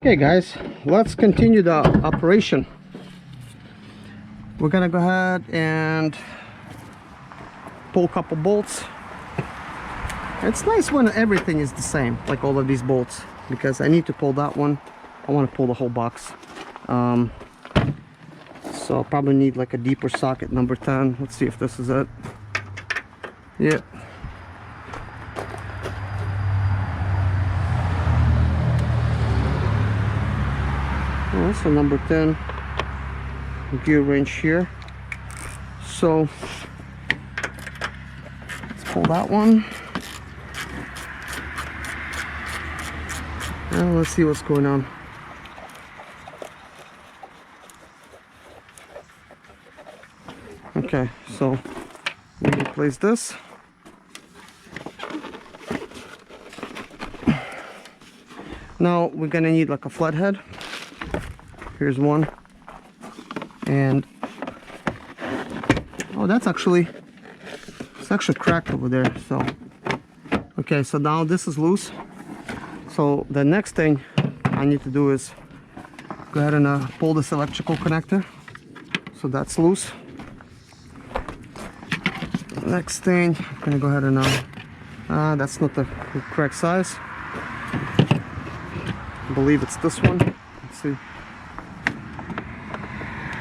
Okay guys, let's continue the operation. We're gonna go ahead and pull a couple bolts. It's nice when everything is the same, like all of these bolts, because I need to pull that one. I want to pull the whole box. So I'll probably need like a deeper socket, number 10. Let's see if this is it. Yeah. So number 10 gear wrench here. So let's pull that one and let's see what's going on. Okay, so we replace this. Now we're gonna need like a flathead. Here's one, and oh, it's actually cracked over there. So okay, so now this is loose. So the next thing I need to do is go ahead and pull this electrical connector. So that's loose. Next thing, I'm gonna go ahead and that's not the correct size. I believe it's this one. Let's see.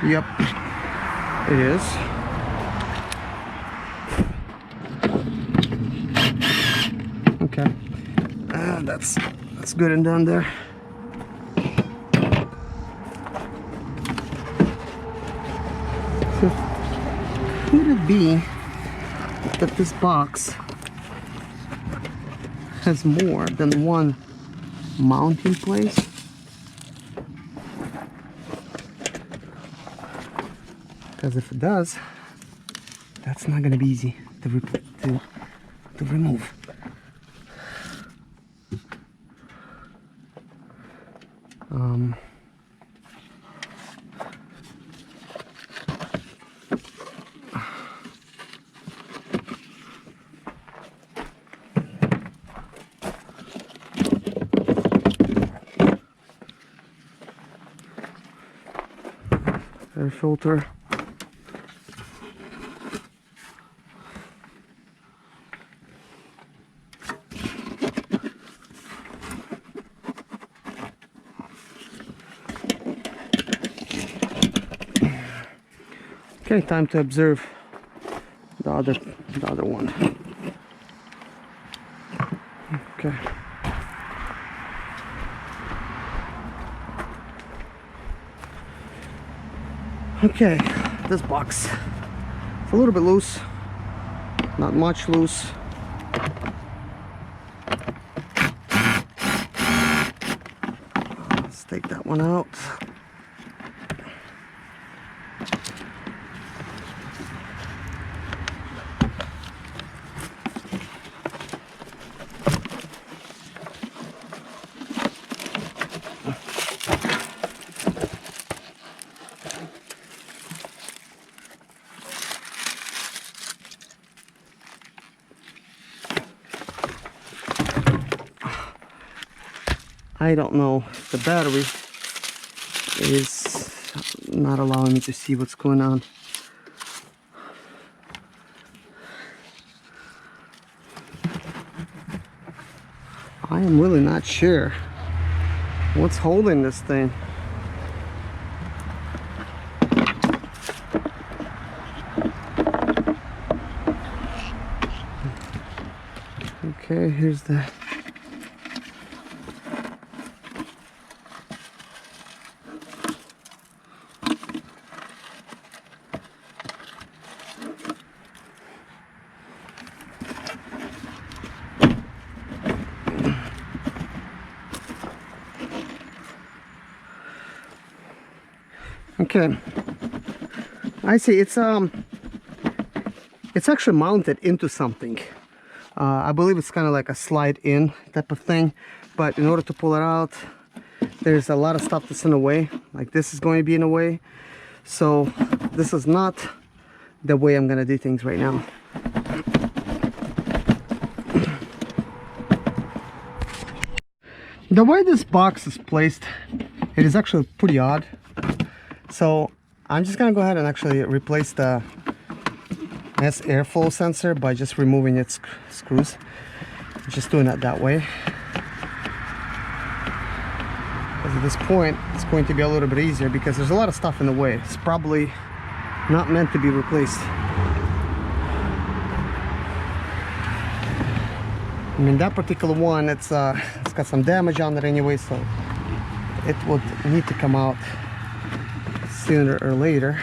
Yep, it is. Okay, that's good and done there. So could it be that this box has more than one mounting place? Because if it does, that's not going to be easy to remove. Air filter. Okay, time to observe the other one. Okay. Okay, this box, it's a little bit loose, not much loose. Let's take that one out. I don't know if the battery is not allowing me to see what's going on. I am really not sure what's holding this thing. Okay, here's the okay. I see it's actually mounted into something. I believe it's kind of like a slide in type of thing, but in order to pull it out, there's a lot of stuff that's in the way. Like this is going to be in the way, so this is not the way I'm gonna do things right now. The way this box is placed, it is actually pretty odd. So I'm just gonna go ahead and actually replace the airflow sensor by just removing its screws. Just doing it that way. Because at this point, it's going to be a little bit easier because there's a lot of stuff in the way. It's probably not meant to be replaced. I mean, that particular one, it's got some damage on it anyway, so it would need to come out sooner or later.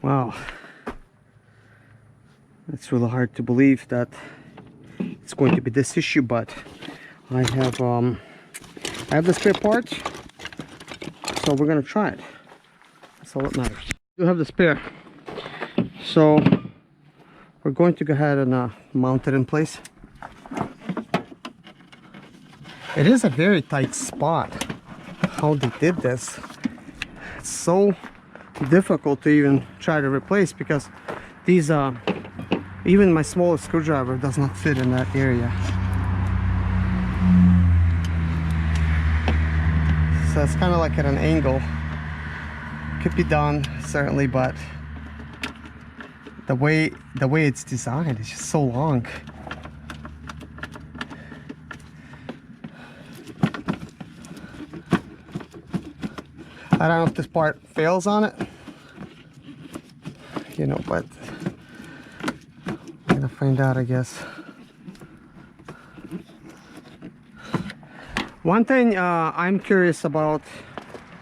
Wow, it's really hard to believe that it's going to be this issue, but I have the spare parts, so we're gonna try it. That's all that matters. We have the spare, so we're going to go ahead and mount it in place. It is a very tight spot. How they did this, it's so difficult to even try to replace because these even my smallest screwdriver does not fit in that area. So it's kind of like at an angle. Could be done certainly, but the way it's designed is just so long. I don't know if this part fails on it, you know, but we're gonna find out, I guess. One thing I'm curious about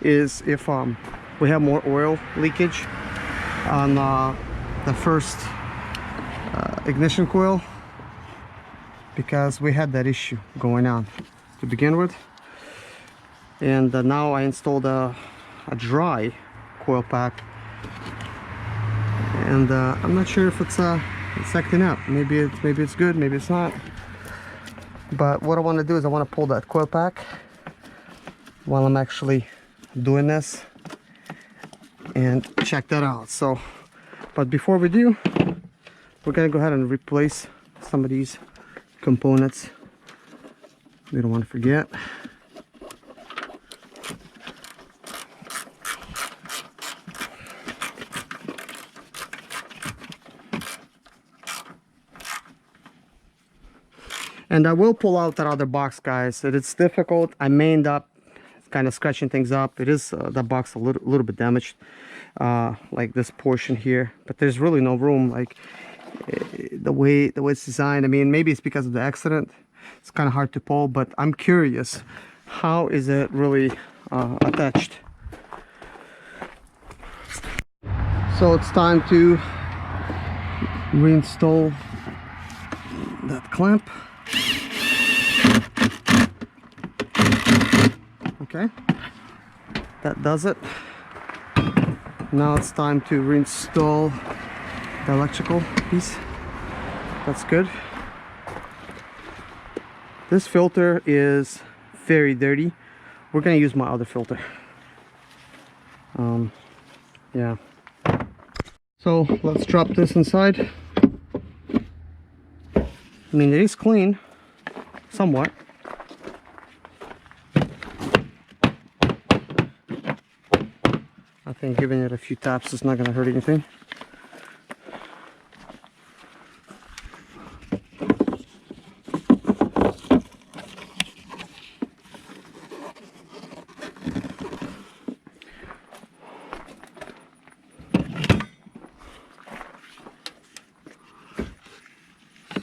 is if we have more oil leakage on the first ignition coil, because we had that issue going on to begin with, and now I installed a dry coil pack, and I'm not sure if it's acting up. Maybe it's good, maybe it's not. But what I want to do is I want to pull that coil pack while I'm actually doing this and check that out. So, but before we do, we're gonna go ahead and replace some of these components. We don't want to forget. And I will pull out that other box, guys. It's difficult. I may end up kind of scratching things up. It is that box a little bit damaged, like this portion here. But there's really no room, like the way it's designed. I mean, maybe it's because of the accident. It's kind of hard to pull, but I'm curious, how is it really attached? So it's time to reinstall that clamp. Okay, that does it. Now it's time to reinstall the electrical piece. That's good. This filter is very dirty. We're gonna use my other filter. Yeah. So let's drop this inside. I mean, it is clean, somewhat. I think giving it a few taps is not going to hurt anything.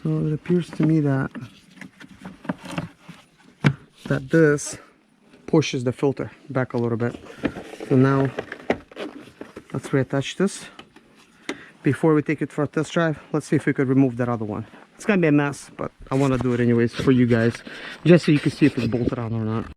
So it appears to me that this pushes the filter back a little bit. So now let's reattach this. Before we take it for a test drive, let's see if we could remove that other one. It's gonna be a mess, but I want to do it anyways for you guys, just so you can see if it's bolted on or not.